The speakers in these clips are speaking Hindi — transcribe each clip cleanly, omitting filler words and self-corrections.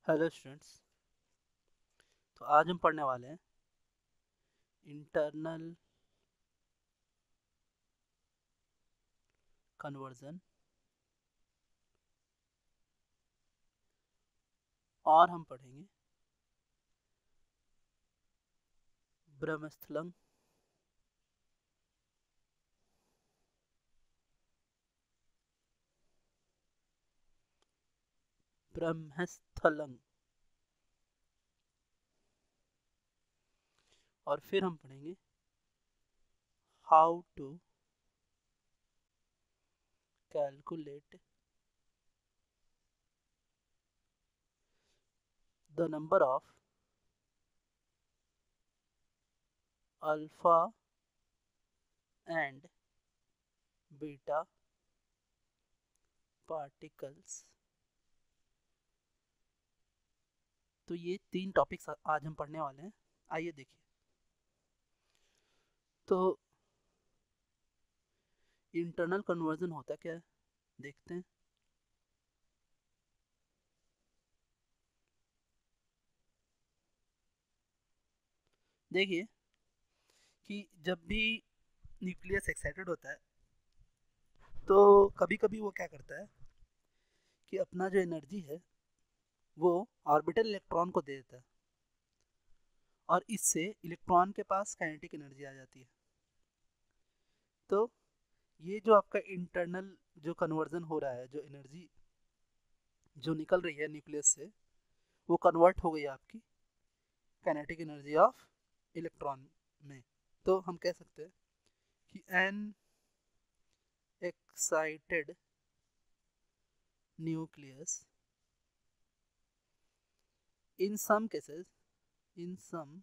Hello students. तो आज हम पढ़ने वाले हैं इंटरनल कन्वर्जन और हम पढ़ेंगे ब्रह्मस्थलम ब्रह्मस्थलम और फिर हम पढ़ेंगे how to calculate the number of alpha and beta particles. तो ये तीन टॉपिक्स आज हम पढ़ने वाले हैं। आइए देखिए। तो इंटरनल कन्वर्जन होता क्या है, देखते हैं। देखिए कि जब भी न्यूक्लियस एक्साइटेड होता है तो कभी कभी वो क्या करता है कि अपना जो एनर्जी है वो ऑर्बिटल इलेक्ट्रॉन को दे देता है और इससे इलेक्ट्रॉन के पास काइनेटिक एनर्जी आ जाती है। तो ये जो आपका इंटरनल जो कन्वर्जन हो रहा है, जो एनर्जी जो निकल रही है न्यूक्लियस से, वो कन्वर्ट हो गई आपकी काइनेटिक एनर्जी ऑफ इलेक्ट्रॉन में। तो हम कह सकते हैं कि an excited nucleus in some cases in some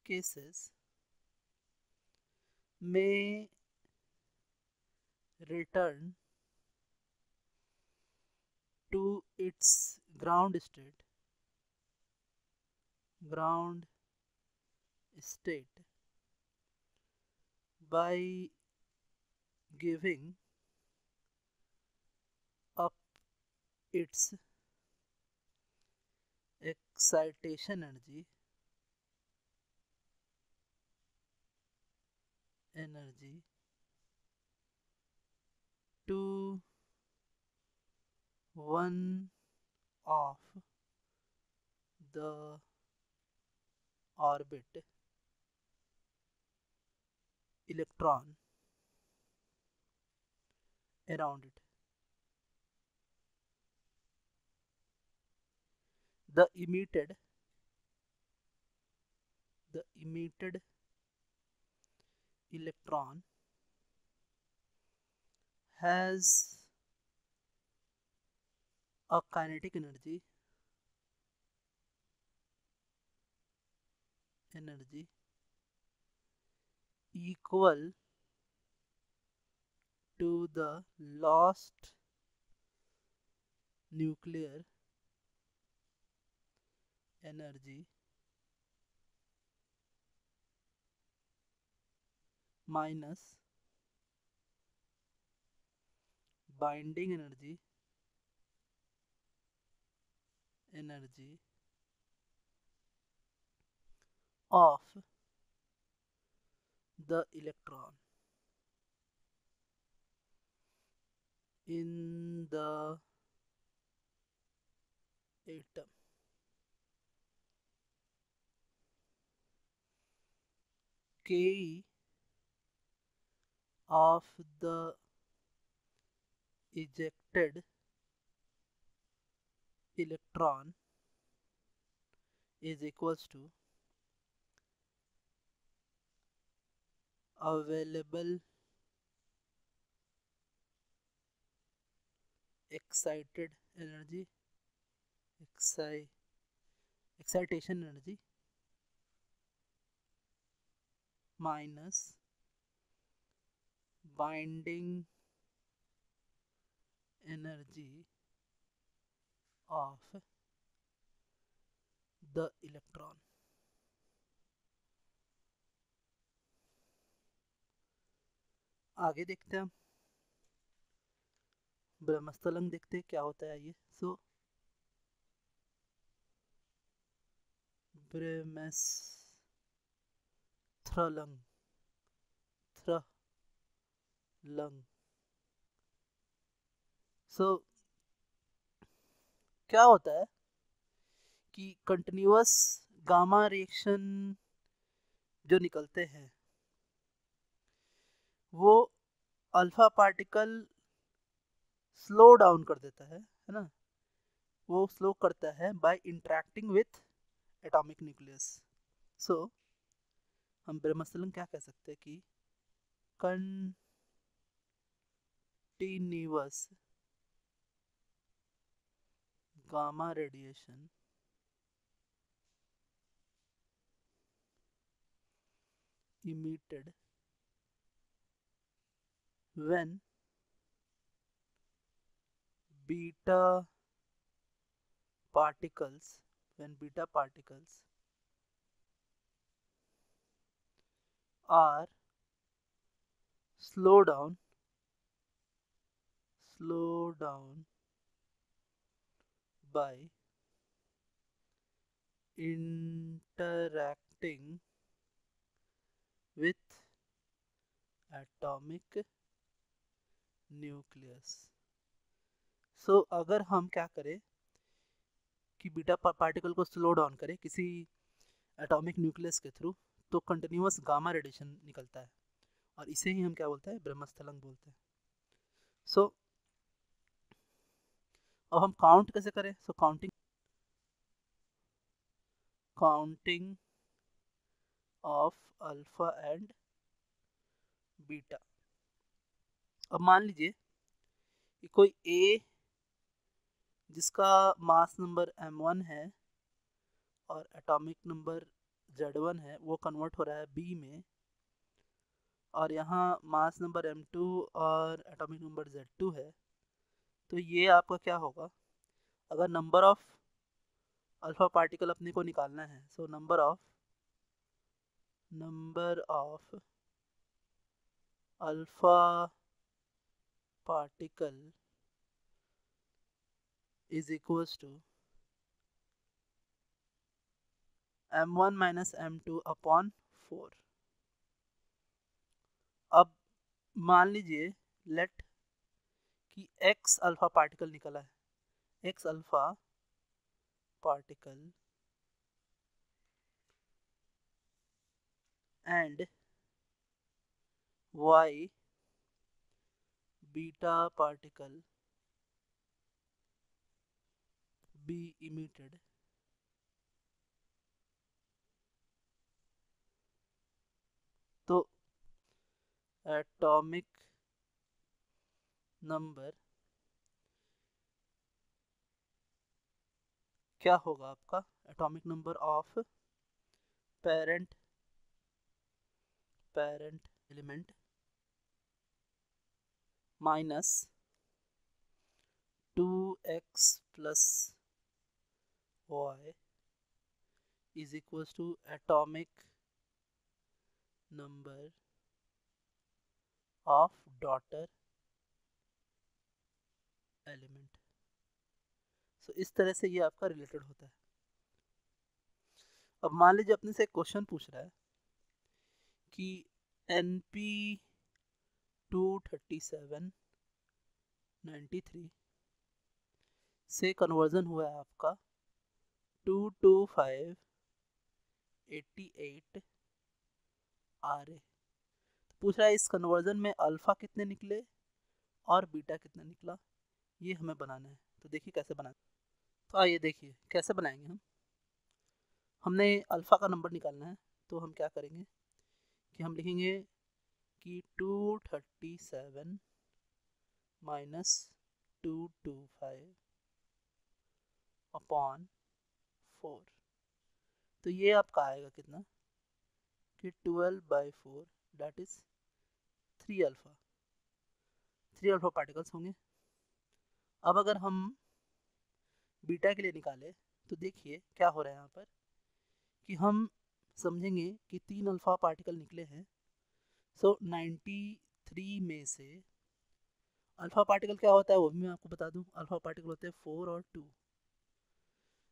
cases may return to its ground state by giving up its excitation energy to one of the orbit electron around it. The emitted electron has a kinetic energy equal to the lost nuclear energy minus binding energy of the electron in the atom. Ke of the ejected electron is equals to available excited energy exci- excitation energy minus binding energy of the electron. आगे देखते हैं हम ब्रह्मस्थलम, देखते हैं क्या होता है ये। सो ब्रेमेस्थलंग लंग। सो क्या होता है कि कंटिन्यूअस गामा रिएक्शन जो निकलते हैं वो अल्फा पार्टिकल स्लो डाउन कर देता है ना, वो स्लो करता है by interacting with atomic nucleus. So हम ब्रह्मस्थलंग क्या कह सकते हैं कि continuous gamma radiation emitted when beta particles are slow down by interacting with atomic nucleus। सो अगर हम क्या करें कि बीटा पार्टिकल को स्लो डाउन करें किसी एटॉमिक न्यूक्लियस के थ्रू, तो कंटिन्यूअस गामा रेडिएशन निकलता है और इसे ही हम क्या बोलते हैं, ब्रह्मस्थलंग बोलते हैं। सो अब हम काउंट कैसे करें? So counting of alpha and beta. अब मान लीजिए कि कोई ए जिसका मास नंबर m1 है और एटॉमिक नंबर z1 है, वो कन्वर्ट हो रहा है बी में, और यहाँ मास नंबर m2 और एटॉमिक नंबर z2 है, तो ये आपका क्या होगा? अगर नंबर ऑफ अल्फा पार्टिकल अपने को निकालना है, so number of alpha particle is equals to m1 minus m2 upon 4। अब मान लीजिए लेट कि x अल्फा पार्टिकल निकला है, x alpha particle and y beta particle be emitted। तो एटॉमिक नंबर क्या होगा आपका? Atomic number of parent element minus 2x plus y is equals to atomic number of daughter element. So इस तरह से ये आपका रिलेटेड होता है। अब मान लीजिए अपने से एक क्वेश्चन पूछ रहा है कि NP 23793 से कन्वर्जन हुआ है आपका 22588 RA। तो पूछ रहा है इस कन्वर्जन में अल्फा कितने निकले और बीटा कितना निकला, ये हमें बनाना है। तो देखिए कैसे बनाना। तो आइए देखिए कैसे बनाएंगे हम। हमने अल्फा का नंबर निकालना है, तो हम क्या करेंगे कि हम लिखेंगे कि 237 माइनस 225 अपॉन 4। तो ये आपका आएगा कितना कि 12/4 दैट इज 3 अल्फा पार्टिकल्स होंगे। अब अगर हम बीटा के लिए निकाले तो देखिए क्या हो रहा है यहाँ पर कि हम समझेंगे कि 3 अल्फा पार्टिकल निकले हैं। सो 93 में से अल्फा पार्टिकल क्या होता है वो भी मैं आपको बता दूं। अल्फा पार्टिकल होते हैं 4 और 2।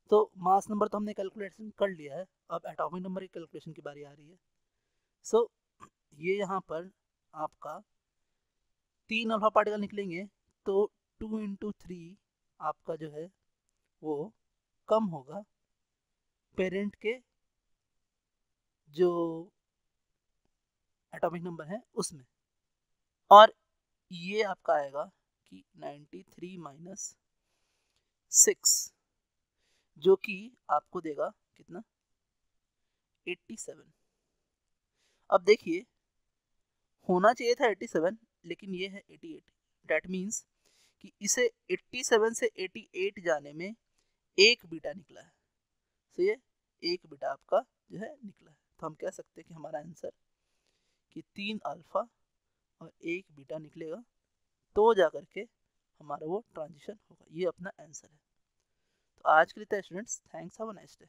तो मास नंबर तो हमने कैलकुलेशन कर लिया है, अब एटॉमिक नंबर की कैलकुलेशन की बारी आ रही है। सो ये यहाँ पर आपका 3 अल्फा पार्टिकल निकलेंगे, तो 2 इंटू 3 आपका जो है वो कम होगा पेरेंट के जो एटॉमिक नंबर है उसमें, और ये आपका आएगा कि 93 माइनस 6, जो कि आपको देगा कितना, 87। अब देखिए होना चाहिए था 87, लेकिन ये है 88। डैट मीन्स कि इसे 87 से 88 जाने में एक बीटा निकला है। तो ये एक बीटा आपका जो है निकला है, तो हम कह सकते हैं कि हमारा आंसर कि 3 अल्फा और एक बीटा निकलेगा, तो जा करके हमारा वो ट्रांजिशन होगा। ये अपना आंसर है। तो आज के लिए students, thanks, have a nice day.